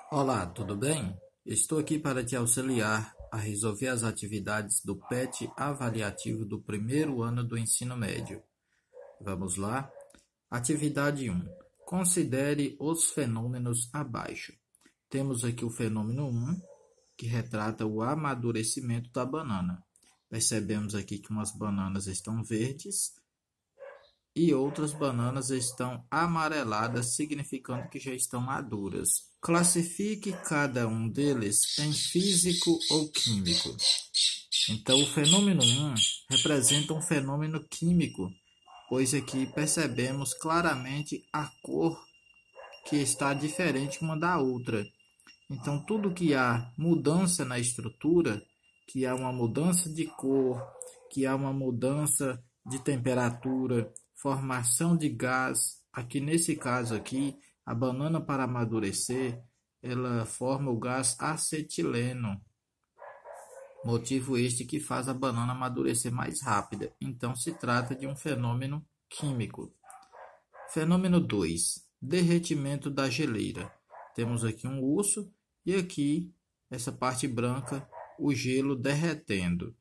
Olá, tudo bem? Estou aqui para te auxiliar a resolver as atividades do PET avaliativo do primeiro ano do ensino médio. Vamos lá? Atividade 1. Considere os fenômenos abaixo. Temos aqui o fenômeno 1, que retrata o amadurecimento da banana. Percebemos aqui que umas bananas estão verdes e outras bananas estão amareladas, significando que já estão maduras. Classifique cada um deles em físico ou químico. Então, o fenômeno 1 representa um fenômeno químico, pois aqui percebemos claramente a cor que está diferente uma da outra. Então, tudo que há mudança na estrutura, que há uma mudança de cor, que há uma mudança de temperatura, formação de gás, aqui nesse caso aqui, a banana para amadurecer, ela forma o gás acetileno, motivo este que faz a banana amadurecer mais rápida. Então, se trata de um fenômeno químico. Fenômeno 2, derretimento da geleira. Temos aqui um urso e aqui, essa parte branca, o gelo derretendo.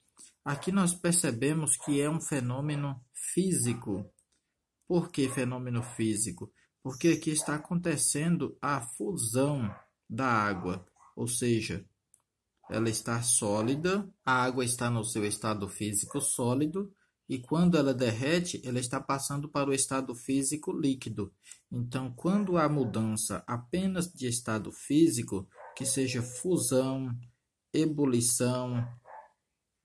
Aqui nós percebemos que é um fenômeno físico. Por que fenômeno físico? Porque aqui está acontecendo a fusão da água, ou seja, ela está sólida, a água está no seu estado físico sólido, e quando ela derrete, ela está passando para o estado físico líquido. Então, quando há mudança apenas de estado físico, que seja fusão, ebulição,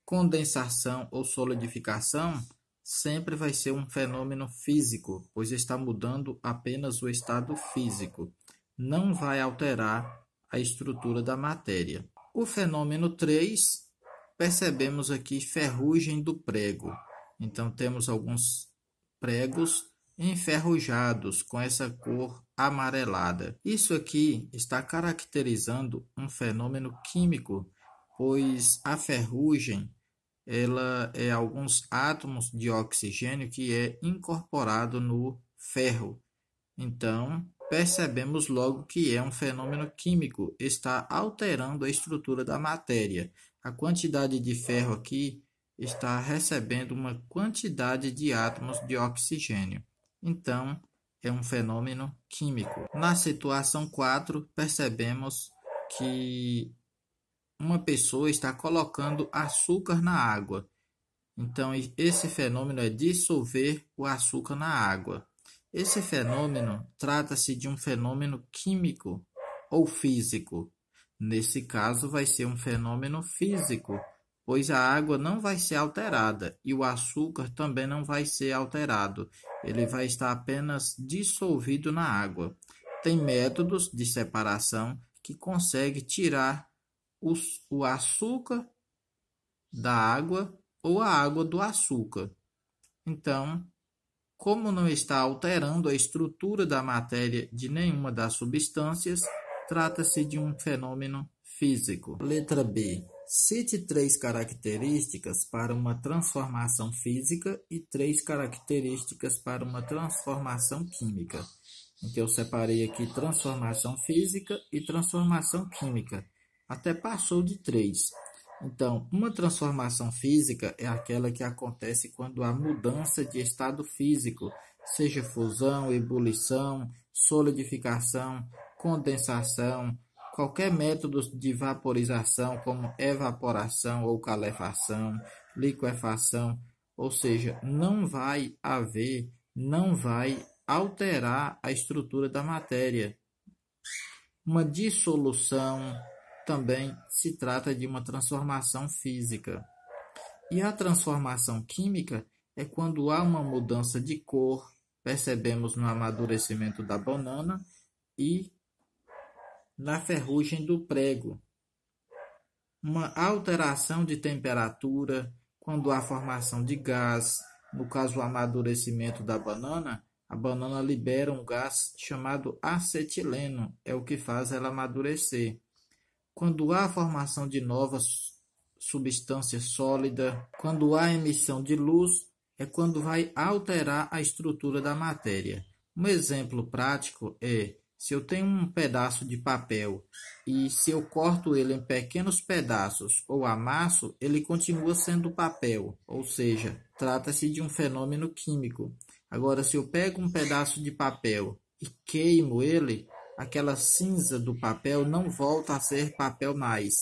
condensação ou solidificação, sempre vai ser um fenômeno físico, pois está mudando apenas o estado físico. Não vai alterar a estrutura da matéria. O fenômeno 3, percebemos aqui ferrugem do prego. Então, temos alguns pregos enferrujados com essa cor amarelada. Isso aqui está caracterizando um fenômeno químico, pois a ferrugem ela é alguns átomos de oxigênio que é incorporado no ferro. Então, percebemos logo que é um fenômeno químico, está alterando a estrutura da matéria. A quantidade de ferro aqui está recebendo uma quantidade de átomos de oxigênio. Então, é um fenômeno químico. Na situação 4, percebemos que uma pessoa está colocando açúcar na água. Então, esse fenômeno é dissolver o açúcar na água. Esse fenômeno trata-se de um fenômeno químico ou físico. Nesse caso, vai ser um fenômeno físico, pois a água não vai ser alterada e o açúcar também não vai ser alterado. Ele vai estar apenas dissolvido na água. Tem métodos de separação que conseguem tirar o açúcar da água ou a água do açúcar. Então, como não está alterando a estrutura da matéria de nenhuma das substâncias, trata-se de um fenômeno físico. Letra B. Cite 3 características para uma transformação física e 3 características para uma transformação química. Então, eu separei aqui transformação física e transformação química. Até passou de 3. Então, uma transformação física é aquela que acontece quando há mudança de estado físico, seja fusão, ebulição, solidificação, condensação, qualquer método de vaporização, como evaporação ou calefação, liquefação, ou seja, não vai alterar a estrutura da matéria. Uma dissolução também se trata de uma transformação física. E a transformação química é quando há uma mudança de cor, percebemos no amadurecimento da banana e na ferrugem do prego. Uma alteração de temperatura, quando há formação de gás, no caso o amadurecimento da banana, a banana libera um gás chamado acetileno, é o que faz ela amadurecer. Quando há formação de novas substâncias sólidas, quando há emissão de luz, é quando vai alterar a estrutura da matéria. Um exemplo prático é Se eu tenho um pedaço de papel e se eu corto ele em pequenos pedaços ou amasso, ele continua sendo papel, ou seja, trata-se de um fenômeno químico. Agora, se eu pego um pedaço de papel e queimo ele, aquela cinza do papel não volta a ser papel mais.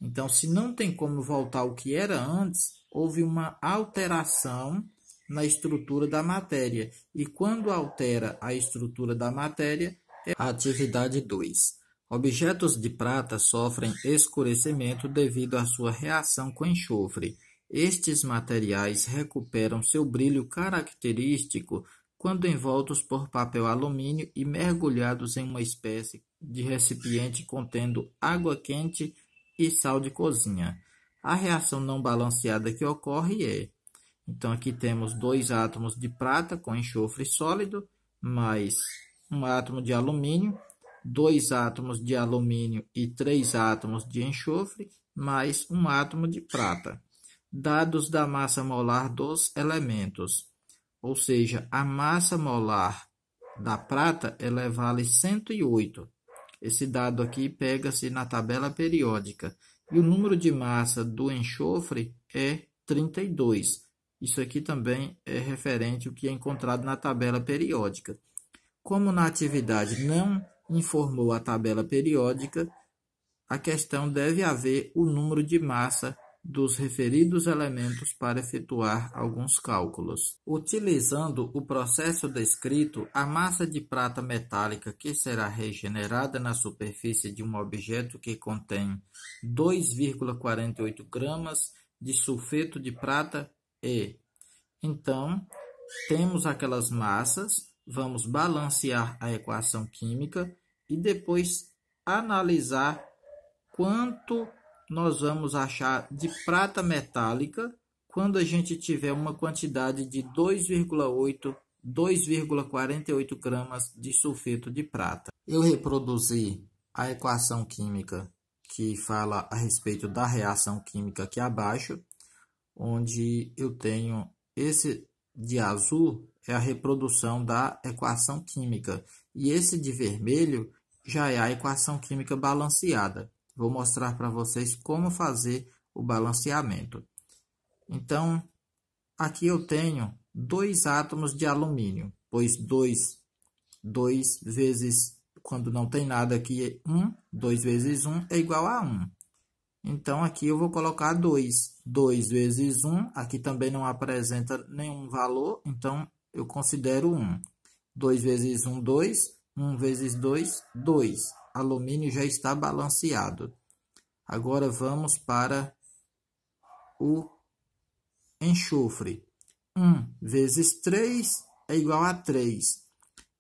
Então, se não tem como voltar ao que era antes, houve uma alteração na estrutura da matéria. E quando altera a estrutura da matéria, é a atividade 2. Objetos de prata sofrem escurecimento devido à sua reação com enxofre. Estes materiais recuperam seu brilho característico quando envoltos por papel alumínio e mergulhados em uma espécie de recipiente contendo água quente e sal de cozinha. A reação não balanceada que ocorre é: então aqui temos 2 átomos de prata com enxofre sólido, mais um átomo de alumínio, 2 átomos de alumínio e 3 átomos de enxofre, mais um átomo de prata. Dados da massa molar dos elementos, ou seja, a massa molar da prata ela vale 108. Esse dado aqui pega-se na tabela periódica. E o número de massa do enxofre é 32. Isso aqui também é referente ao que é encontrado na tabela periódica. Como na atividade não informou a tabela periódica, a questão deve haver o número de massa dos referidos elementos para efetuar alguns cálculos. Utilizando o processo descrito, a massa de prata metálica que será regenerada na superfície de um objeto que contém 2,48 gramas de sulfeto de prata é. Então, temos aquelas massas, vamos balancear a equação química e depois analisar quanto nós vamos achar de prata metálica quando a gente tiver uma quantidade de 2,48 gramas de sulfeto de prata. Eu reproduzi a equação química que fala a respeito da reação química aqui abaixo, onde eu tenho esse de azul é a reprodução da equação química e esse de vermelho já é a equação química balanceada. Vou mostrar para vocês como fazer o balanceamento. Então, aqui eu tenho 2 átomos de alumínio, pois 2 vezes, quando não tem nada aqui, 2 vezes 1 é igual a 1. Então, aqui eu vou colocar 2. 2 vezes 1, aqui também não apresenta nenhum valor, então eu considero 1. 2 vezes 1, 2. 1 vezes 2, 2. Alumínio já está balanceado. Agora vamos para o enxofre. 1 vezes 3 é igual a 3.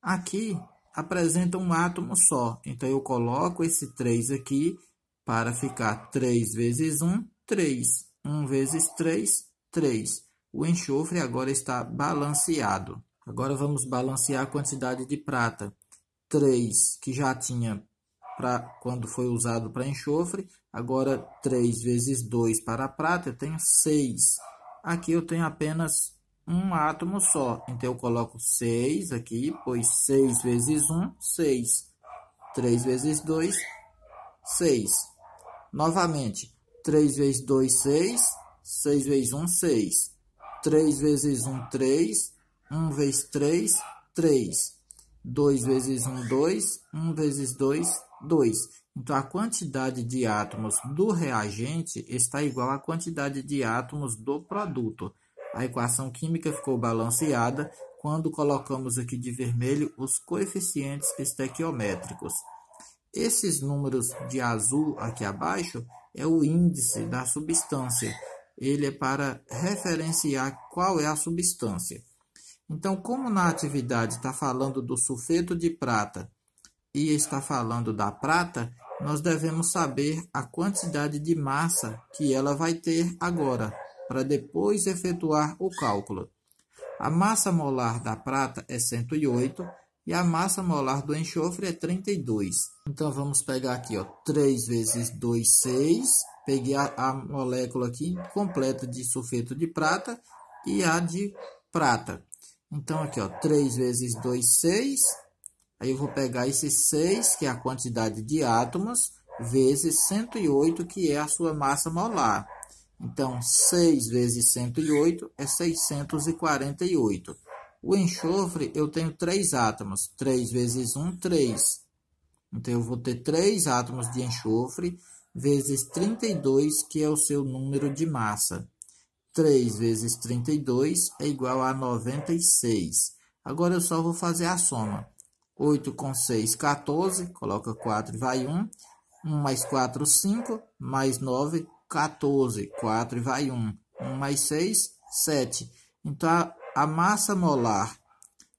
Aqui apresenta um átomo só, então eu coloco esse 3 aqui para ficar 3 vezes 1, 3. 1 vezes 3, 3. O enxofre agora está balanceado. Agora vamos balancear a quantidade de prata. 3 que já tinha quando foi usado para enxofre, agora 3 vezes 2 para a prata, eu tenho 6. Aqui eu tenho apenas um átomo só, então eu coloco 6 aqui, pois 6 vezes 1, 6. 3 vezes 2, 6. Novamente, 3 vezes 2, 6. 6 vezes 1, 6. 3 vezes 1, 3. 1 vezes 3, 3. 2 vezes 1, 2. 1 vezes 2, 2. Então, a quantidade de átomos do reagente está igual à quantidade de átomos do produto. A equação química ficou balanceada quando colocamos aqui de vermelho os coeficientes estequiométricos. Esses números de azul aqui abaixo é o índice da substância. Ele é para referenciar qual é a substância. Então, como na atividade está falando do sulfeto de prata e está falando da prata, nós devemos saber a quantidade de massa que ela vai ter agora, para depois efetuar o cálculo. A massa molar da prata é 108 e a massa molar do enxofre é 32. Então, vamos pegar aqui, ó, 3 vezes 2, 6. Peguei a molécula aqui completa de sulfeto de prata e a de prata. Então, aqui, ó, 3 vezes 2, 6. Aí eu vou pegar esse 6, que é a quantidade de átomos, vezes 108, que é a sua massa molar. Então, 6 vezes 108 é 648. O enxofre, eu tenho 3 átomos. 3 vezes 1, 3. Então, eu vou ter 3 átomos de enxofre, vezes 32, que é o seu número de massa. 3 vezes 32 é igual a 96. Agora, eu só vou fazer a soma. 8 com 6, 14. Coloca 4 e vai 1. 1 mais 4, 5. Mais 9, 14. 4 e vai 1. 1 mais 6, 7. Então, a massa molar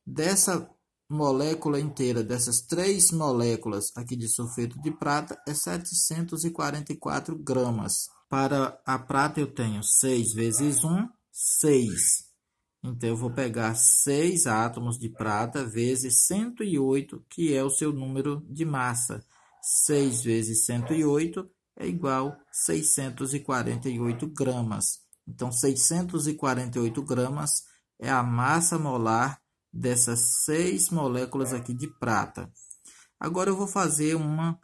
dessa molécula inteira, dessas 3 moléculas aqui de sulfeto de prata, é 744 gramas. Para a prata, eu tenho 6 vezes 1, 6. Então, eu vou pegar 6 átomos de prata vezes 108, que é o seu número de massa. 6 vezes 108 é igual a 648 gramas. Então, 648 gramas é a massa molar dessas 6 moléculas aqui de prata. Agora, eu vou fazer uma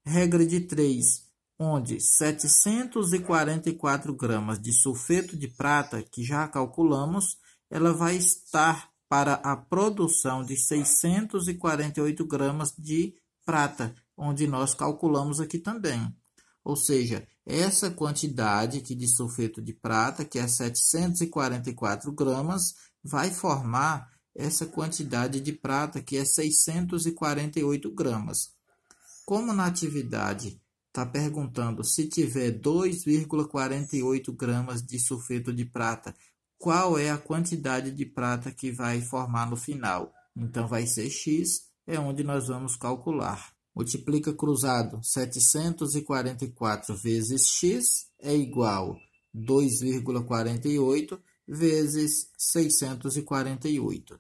regra de 3, onde 744 gramas de sulfeto de prata, que já calculamos, ela vai estar para a produção de 648 gramas de prata, onde nós calculamos aqui também. Ou seja, essa quantidade aqui de sulfeto de prata, que é 744 gramas, vai formar essa quantidade de prata, que é 648 gramas. Como na atividade está perguntando se tiver 2,48 gramas de sulfeto de prata, qual é a quantidade de prata que vai formar no final? Então, vai ser X, é onde nós vamos calcular. Multiplica cruzado, 744 vezes X é igual a 2,48 vezes 648.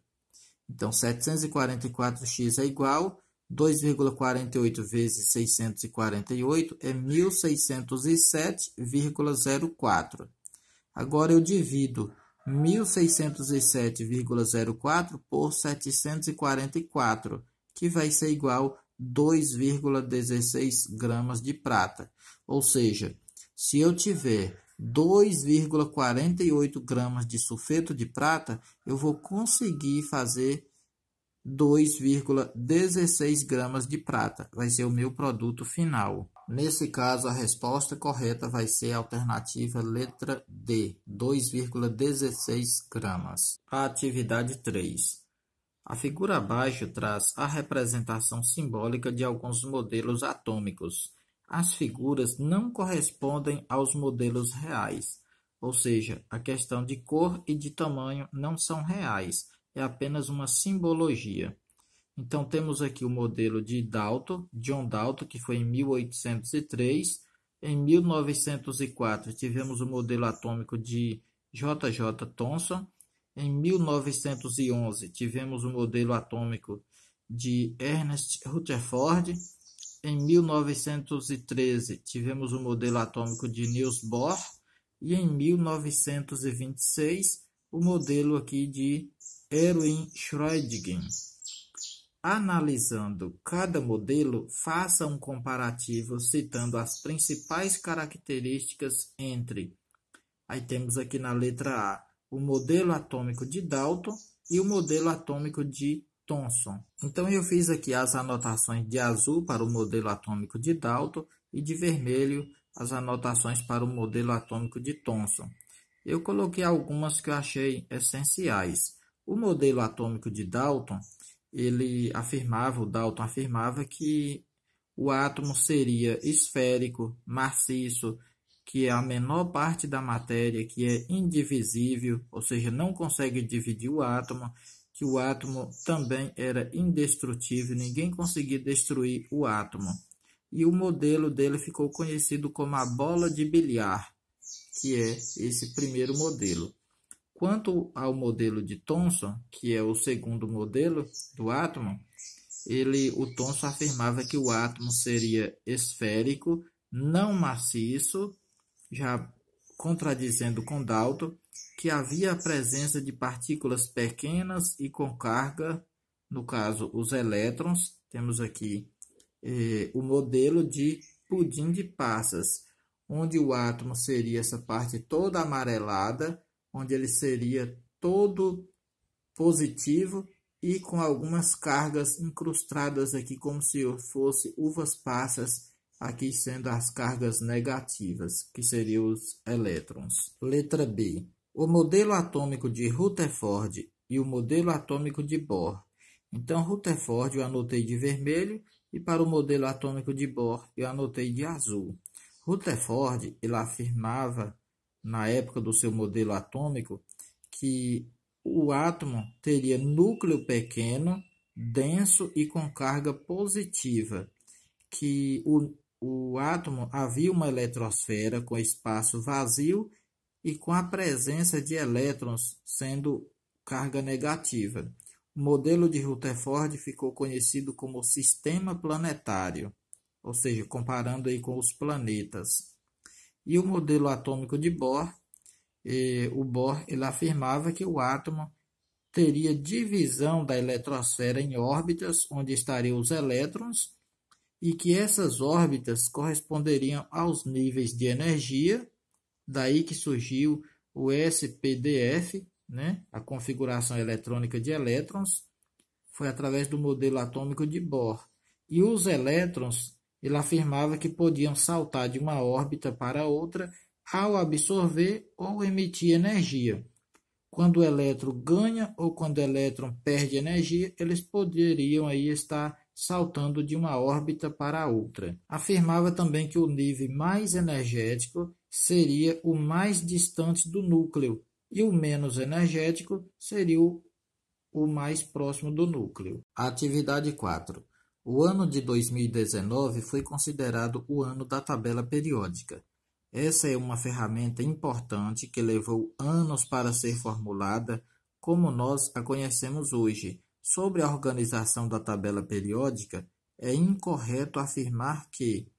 Então, 744x é igual a 2,48 vezes 648 é 1.607,04. Agora, eu divido 1.607,04 por 744, que vai ser igual a 2,16 gramas de prata. Ou seja, se eu tiver 2,48 gramas de sulfeto de prata, eu vou conseguir fazer 2,16 gramas de prata. Vai ser o meu produto final. Nesse caso, a resposta correta vai ser a alternativa letra D, 2,16 gramas. A atividade 3. A figura abaixo traz a representação simbólica de alguns modelos atômicos. As figuras não correspondem aos modelos reais, ou seja, a questão de cor e de tamanho não são reais, é apenas uma simbologia. Então, temos aqui o modelo de Dalton, John Dalton, que foi em 1803. Em 1904, tivemos o modelo atômico de J.J. Thomson. Em 1911, tivemos o modelo atômico de Ernest Rutherford. Em 1913, tivemos o modelo atômico de Niels Bohr. E em 1926, o modelo aqui de Erwin Schrödinger. Analisando cada modelo, faça um comparativo citando as principais características entre. Aí temos aqui na letra A o modelo atômico de Dalton e o modelo atômico de Thomson. Então, eu fiz aqui as anotações de azul para o modelo atômico de Dalton e de vermelho as anotações para o modelo atômico de Thomson. Eu coloquei algumas que eu achei essenciais. O modelo atômico de Dalton, o Dalton afirmava que o átomo seria esférico, maciço, que é a menor parte da matéria, que é indivisível, ou seja, não consegue dividir o átomo, que o átomo também era indestrutível, ninguém conseguia destruir o átomo. E o modelo dele ficou conhecido como a bola de bilhar, que é esse primeiro modelo. Quanto ao modelo de Thomson, que é o segundo modelo do átomo, o Thomson afirmava que o átomo seria esférico, não maciço, já contradizendo com Dalton, que havia a presença de partículas pequenas e com carga no caso, os elétrons. Temos aqui o modelo de pudim de passas, onde o átomo seria essa parte toda amarelada, onde ele seria todo positivo e com algumas cargas incrustadas aqui, como se fosse uvas passas, aqui sendo as cargas negativas, que seriam os elétrons. Letra B. O modelo atômico de Rutherford e o modelo atômico de Bohr. Então, Rutherford eu anotei de vermelho e para o modelo atômico de Bohr eu anotei de azul. Rutherford ele afirmava, na época do seu modelo atômico, que o átomo teria núcleo pequeno, denso e com carga positiva, que o átomo havia uma eletrosfera com espaço vazio e com a presença de elétrons sendo carga negativa. O modelo de Rutherford ficou conhecido como sistema planetário, ou seja, comparando aí com os planetas. E o modelo atômico de Bohr, o Bohr ele afirmava que o átomo teria divisão da eletrosfera em órbitas, onde estariam os elétrons, e que essas órbitas corresponderiam aos níveis de energia, daí que surgiu o SPDF, né? A configuração eletrônica de elétrons, foi através do modelo atômico de Bohr. E os elétrons, ele afirmava que podiam saltar de uma órbita para outra ao absorver ou emitir energia. Quando o elétron ganha ou quando o elétron perde energia, eles poderiam aí estar saltando de uma órbita para outra. Afirmava também que o nível mais energético seria o mais distante do núcleo e o menos energético seria o mais próximo do núcleo. Atividade 4. O ano de 2019 foi considerado o ano da tabela periódica. Essa é uma ferramenta importante que levou anos para ser formulada como nós a conhecemos hoje. Sobre a organização da tabela periódica, é incorreto afirmar que,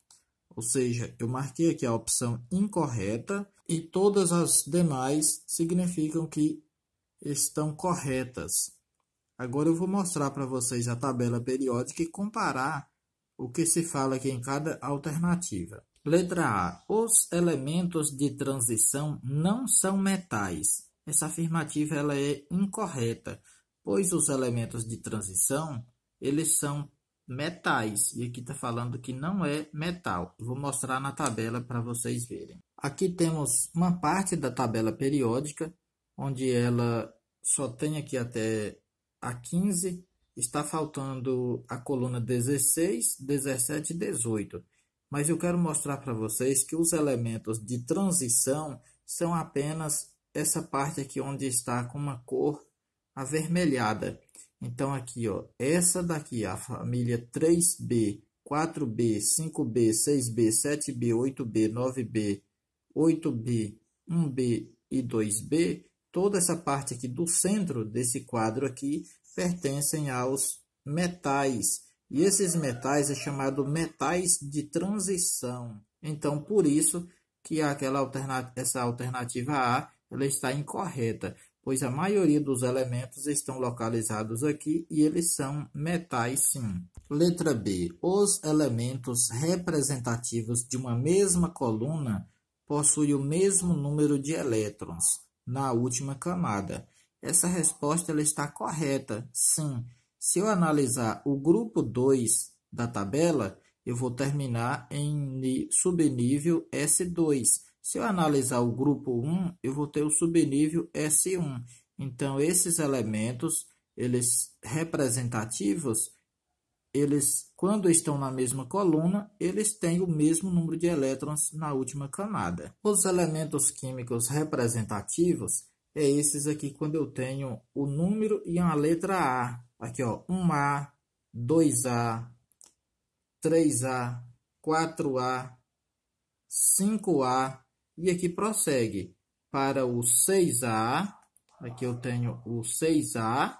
ou seja, eu marquei aqui a opção incorreta e todas as demais significam que estão corretas. Agora eu vou mostrar para vocês a tabela periódica e comparar o que se fala aqui em cada alternativa. Letra A. Os elementos de transição não são metais. Essa afirmativa ela é incorreta, pois os elementos de transição eles são metais. E aqui está falando que não é metal. Vou mostrar na tabela para vocês verem. Aqui temos uma parte da tabela periódica, onde ela só tem aqui até a 15. Está faltando a coluna 16, 17 e 18. Mas eu quero mostrar para vocês que os elementos de transição são apenas essa parte aqui onde está com uma cor avermelhada. Então aqui, ó, essa daqui, a família 3B, 4B, 5B, 6B, 7B, 8B, 9B, 8B, 1B e 2B, toda essa parte aqui do centro desse quadro aqui pertencem aos metais. E esses metais é chamado metais de transição. Então, por isso que essa alternativa A ela está incorreta, pois a maioria dos elementos estão localizados aqui e eles são metais sim. Letra B. Os elementos representativos de uma mesma coluna possuem o mesmo número de elétrons na última camada. Essa resposta ela está correta, sim. Se eu analisar o grupo 2 da tabela, eu vou terminar em subnível S2. Se eu analisar o grupo 1, eu vou ter o subnível S1. Então, esses elementos, eles representativos, eles, quando estão na mesma coluna, eles têm o mesmo número de elétrons na última camada. Os elementos químicos representativos é esses aqui, quando eu tenho o número e a letra A. Aqui, ó, 1A, 2A, 3A, 4A, 5A e aqui prossegue para o 6A. Aqui eu tenho o 6A,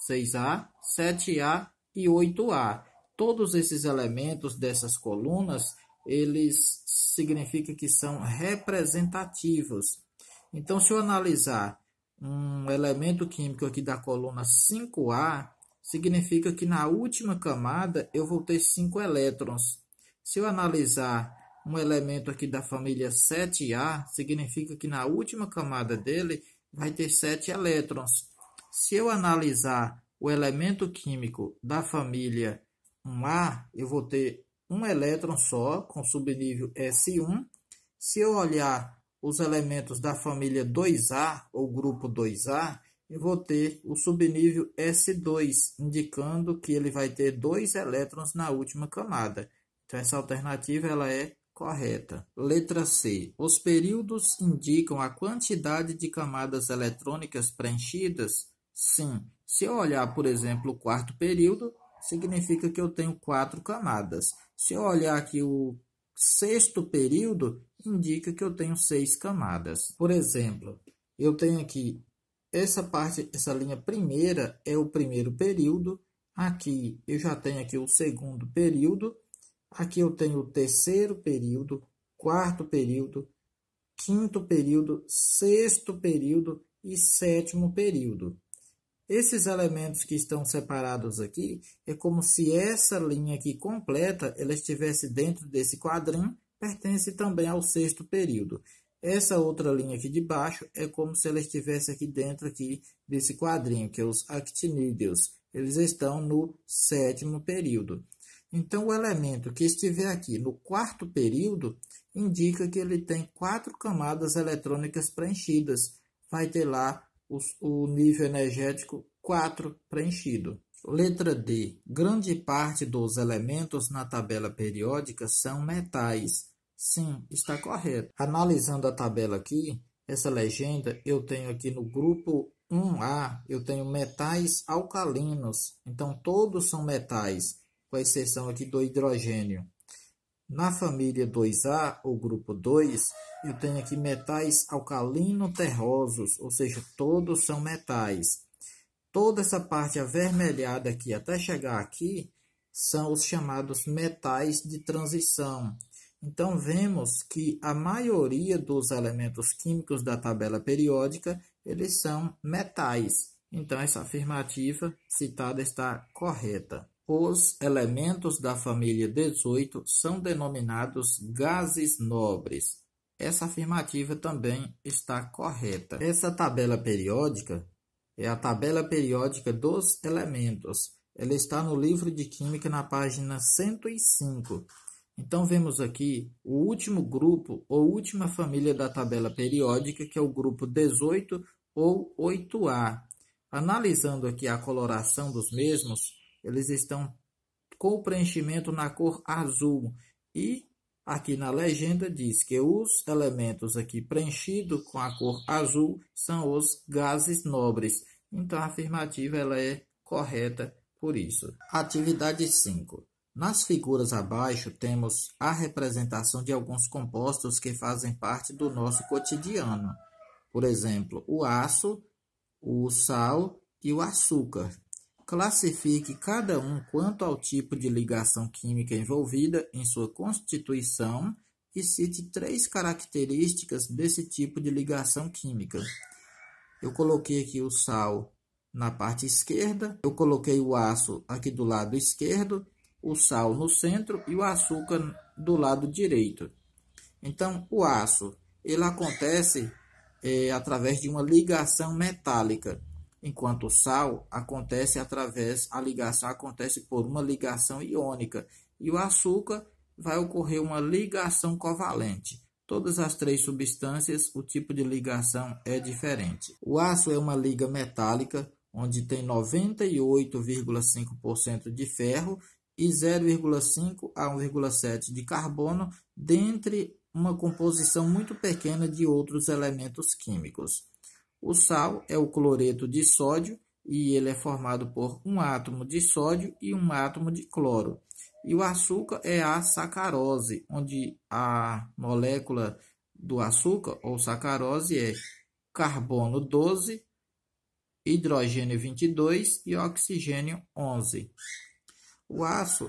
7A e 8A. Todos esses elementos dessas colunas, eles significam que são representativos. Então, se eu analisar um elemento químico aqui da coluna 5A, significa que na última camada eu vou ter 5 elétrons. Se eu analisar um elemento aqui da família 7A, significa que na última camada dele vai ter 7 elétrons. Se eu analisar o elemento químico da família 1A, eu vou ter um elétron só, com subnível S1. Se eu olhar os elementos da família 2A, ou grupo 2A, eu vou ter o subnível S2, indicando que ele vai ter 2 elétrons na última camada. Então, essa alternativa ela é correta. Letra C. Os períodos indicam a quantidade de camadas eletrônicas preenchidas? Sim. Se eu olhar, por exemplo, o quarto período, significa que eu tenho 4 camadas. Se eu olhar aqui o sexto período, indica que eu tenho 6 camadas. Por exemplo, eu tenho aqui essa parte, essa linha primeira é o primeiro período. Aqui eu já tenho aqui o segundo período. Aqui eu tenho o terceiro período, quarto período, quinto período, sexto período e sétimo período. Esses elementos que estão separados aqui, é como se essa linha aqui completa, ela estivesse dentro desse quadrinho, pertence também ao sexto período. Essa outra linha aqui de baixo é como se ela estivesse aqui dentro aqui desse quadrinho, que é os actinídeos. Eles estão no sétimo período. Então, o elemento que estiver aqui no quarto período indica que ele tem 4 camadas eletrônicas preenchidas. Vai ter lá o nível energético 4 preenchido. Letra D. Grande parte dos elementos na tabela periódica são metais. Sim, está correto. Analisando a tabela aqui, essa legenda, eu tenho aqui no grupo 1A, eu tenho metais alcalinos. Então, todos são metais, com exceção aqui do hidrogênio. Na família 2A, ou grupo 2, eu tenho aqui metais alcalino-terrosos, ou seja, todos são metais. Toda essa parte avermelhada aqui, até chegar aqui, são os chamados metais de transição. Então, vemos que a maioria dos elementos químicos da tabela periódica, eles são metais. Então, essa afirmativa citada está correta. Os elementos da família 18 são denominados gases nobres. Essa afirmativa também está correta. Essa tabela periódica é a tabela periódica dos elementos. Ela está no livro de Química na página 105. Então, vemos aqui o último grupo ou última família da tabela periódica, que é o grupo 18 ou 8A. Analisando aqui a coloração dos mesmos, eles estão com o preenchimento na cor azul. E aqui na legenda diz que os elementos aqui preenchidos com a cor azul são os gases nobres. Então, a afirmativa ela é correta por isso. Atividade 5. Nas figuras abaixo, temos a representação de alguns compostos que fazem parte do nosso cotidiano. Por exemplo, o aço, o sal e o açúcar. Classifique cada um quanto ao tipo de ligação química envolvida em sua constituição e cite 3 características desse tipo de ligação química. Eu coloquei aqui o sal na parte esquerda, eu coloquei o aço aqui do lado esquerdo, o sal no centro e o açúcar do lado direito. Então, o aço ele acontece através de uma ligação metálica, enquanto o sal a ligação acontece por uma ligação iônica e o açúcar vai ocorrer uma ligação covalente. Todas as 3 substâncias, o tipo de ligação é diferente. O aço é uma liga metálica, onde tem 98,5% de ferro e 0,5 a 1,7 de carbono, dentre uma composição muito pequena de outros elementos químicos. O sal é o cloreto de sódio e ele é formado por um átomo de sódio e um átomo de cloro. E o açúcar é a sacarose, onde a molécula do açúcar, ou sacarose, é carbono 12, hidrogênio 22 e oxigênio 11. O aço,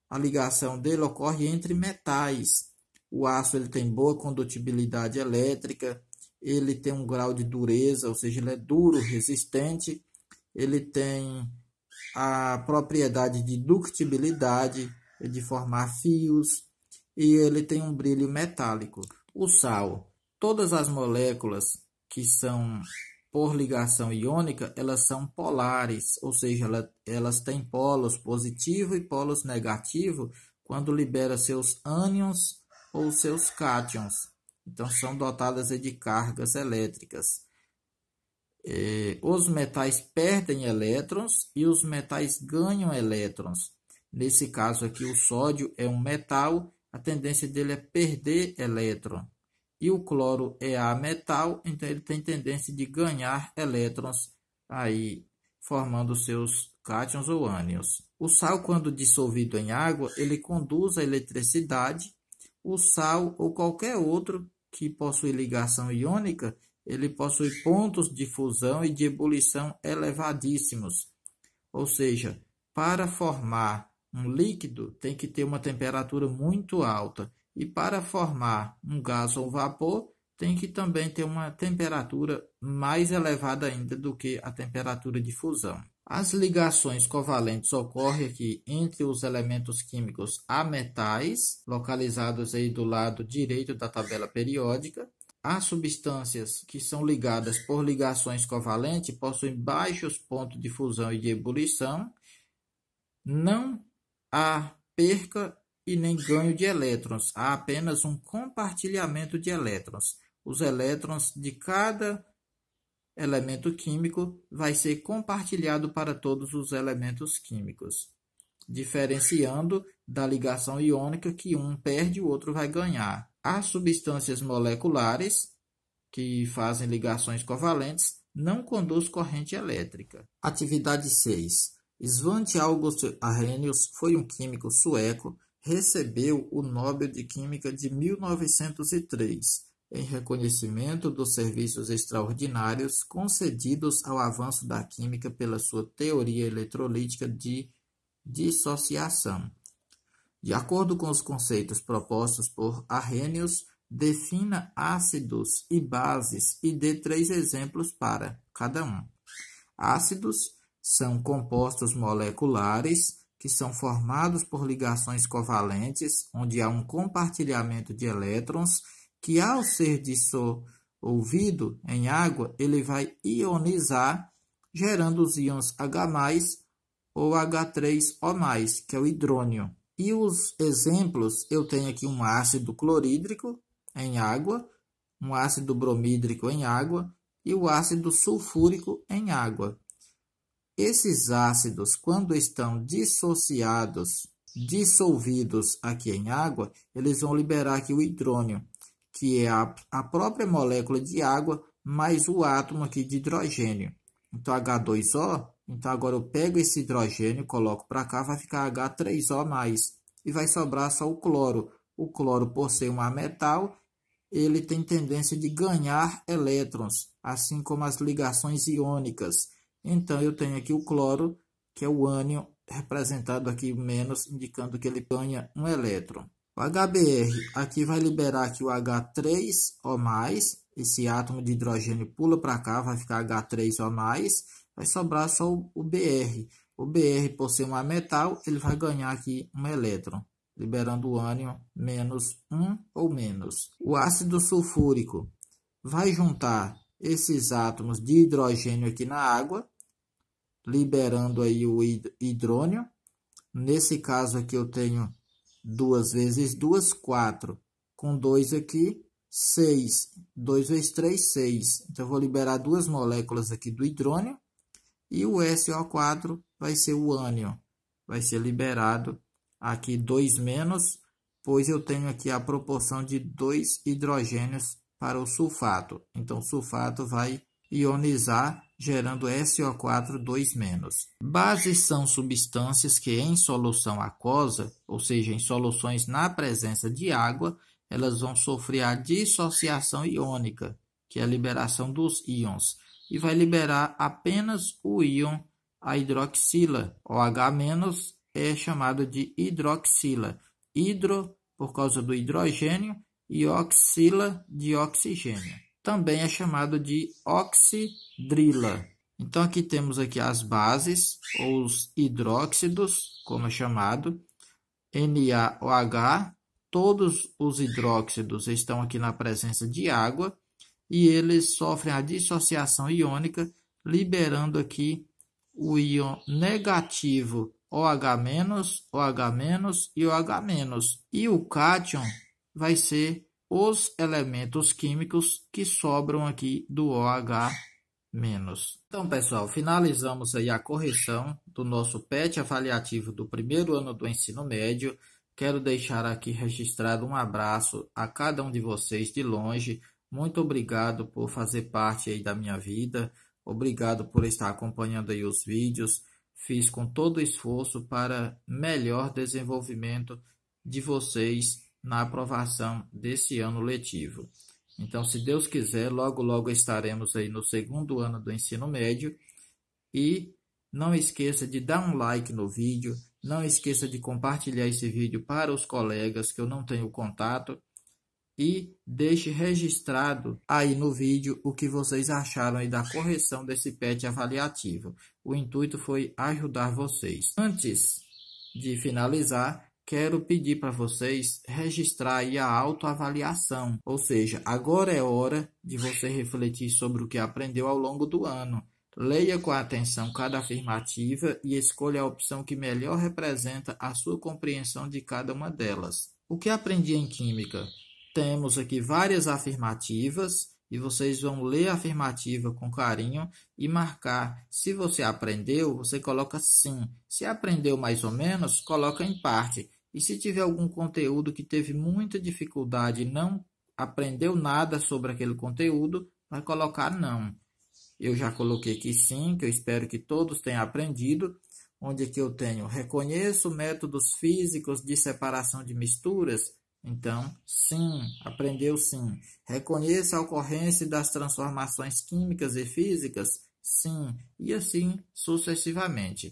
a ligação dele ocorre entre metais. O aço ele tem boa condutibilidade elétrica, ele tem um grau de dureza, ou seja, ele é duro, resistente, ele tem a propriedade de ductibilidade, de formar fios, e ele tem um brilho metálico. O sal, todas as moléculas que são por ligação iônica, elas são polares, ou seja, elas têm polos positivo e polos negativo quando libera seus ânions ou seus cátions. Então, são dotadas de cargas elétricas. Os metais perdem elétrons e os metais ganham elétrons. Nesse caso aqui, o sódio é um metal, a tendência dele é perder elétron. E o cloro é ametal, então ele tem tendência de ganhar elétrons, aí formando seus cátions ou ânions. O sal, quando dissolvido em água, ele conduz a eletricidade. O sal ou qualquer outro que possui ligação iônica, ele possui pontos de fusão e de ebulição elevadíssimos. Ou seja, para formar um líquido tem que ter uma temperatura muito alta. E para formar um gás ou vapor, tem que também ter uma temperatura mais elevada ainda do que a temperatura de fusão. As ligações covalentes ocorrem aqui entre os elementos químicos ametais, localizados aí do lado direito da tabela periódica. As substâncias que são ligadas por ligações covalentes possuem baixos pontos de fusão e de ebulição. Não há perca e nem ganho de elétrons, há apenas um compartilhamento de elétrons. Os elétrons de cada elemento químico vai ser compartilhado para todos os elementos químicos, diferenciando da ligação iônica que um perde e o outro vai ganhar. As substâncias moleculares que fazem ligações covalentes não conduzem corrente elétrica. Atividade 6. Svante August Arrhenius foi um químico sueco. Recebeu o Nobel de Química de 1903, em reconhecimento dos serviços extraordinários concedidos ao avanço da química pela sua teoria eletrolítica de dissociação. De acordo com os conceitos propostos por Arrhenius, defina ácidos e bases e dê 3 exemplos para cada um. Ácidos são compostos moleculares que são formados por ligações covalentes, onde há um compartilhamento de elétrons, que ao ser dissolvido em água, ele vai ionizar, gerando os íons H+, ou H3O+, que é o hidrônio. E os exemplos, eu tenho aqui um ácido clorídrico em água, um ácido bromídrico em água e o ácido sulfúrico em água. Esses ácidos, quando estão dissolvidos aqui em água, eles vão liberar aqui o hidrônio, que é a própria molécula de água, mais o átomo aqui de hidrogênio. Então, H2O, então agora eu pego esse hidrogênio, coloco para cá, vai ficar H3O+, e vai sobrar só o cloro. O cloro, por ser um ametal, ele tem tendência de ganhar elétrons, assim como as ligações iônicas. Então, eu tenho aqui o cloro, que é o ânion, representado aqui menos, indicando que ele ganha um elétron. O HBr aqui vai liberar aqui o H3O+, esse átomo de hidrogênio pula para cá, vai ficar H3O+, vai sobrar só o Br. O Br, por ser um ametal, ele vai ganhar aqui um elétron, liberando o ânion menos 1 ou menos. O ácido sulfúrico vai juntar esses átomos de hidrogênio aqui na água, liberando aí o hidrônio. Nesse caso aqui eu tenho 2 vezes 2, 4. Com 2 aqui, 6. 2 vezes 3, 6. Então, eu vou liberar 2 moléculas aqui do hidrônio. E o SO4 vai ser o ânion. Vai ser liberado aqui 2 menos, pois eu tenho aqui a proporção de 2 hidrogênios para o sulfato. Então, o sulfato vai ionizar, gerando SO4 2-. Bases são substâncias que em solução aquosa, ou seja, em soluções na presença de água, elas vão sofrer a dissociação iônica, que é a liberação dos íons, e vai liberar apenas o íon a hidroxila. OH- é chamado de hidroxila. Hidro, por causa do hidrogênio, e oxila, de oxigênio. Também é chamado de oxidrila. Então, aqui temos aqui as bases, ou os hidróxidos, como é chamado, NaOH. Todos os hidróxidos estão aqui na presença de água e eles sofrem a dissociação iônica, liberando aqui o íon negativo OH-, OH- e OH-. E o cátion vai ser os elementos químicos que sobram aqui do OH-. Então, pessoal, finalizamos aí a correção do nosso PET avaliativo do primeiro ano do ensino médio. Quero deixar aqui registrado um abraço a cada um de vocês de longe. Muito obrigado por fazer parte aí da minha vida. Obrigado por estar acompanhando aí os vídeos. Fiz com todo o esforço para melhor desenvolvimento de vocês na aprovação desse ano letivo. Então, se Deus quiser, logo, logo estaremos aí no segundo ano do ensino médio. E não esqueça de dar um like no vídeo. Não esqueça de compartilhar esse vídeo para os colegas que eu não tenho contato. E deixe registrado aí no vídeo o que vocês acharam aí da correção desse PET avaliativo. O intuito foi ajudar vocês. Antes de finalizar, quero pedir para vocês registrar aí a autoavaliação. Ou seja, agora é hora de você refletir sobre o que aprendeu ao longo do ano. Leia com atenção cada afirmativa e escolha a opção que melhor representa a sua compreensão de cada uma delas. O que aprendi em Química? Temos aqui várias afirmativas e vocês vão ler a afirmativa com carinho e marcar. Se você aprendeu, você coloca sim. Se aprendeu mais ou menos, coloca em parte. E se tiver algum conteúdo que teve muita dificuldade e não aprendeu nada sobre aquele conteúdo, vai colocar não. Eu já coloquei aqui sim, que eu espero que todos tenham aprendido, onde aqui eu tenho reconheço métodos físicos de separação de misturas. Então, sim, aprendeu sim. Reconheça a ocorrência das transformações químicas e físicas, sim, e assim sucessivamente.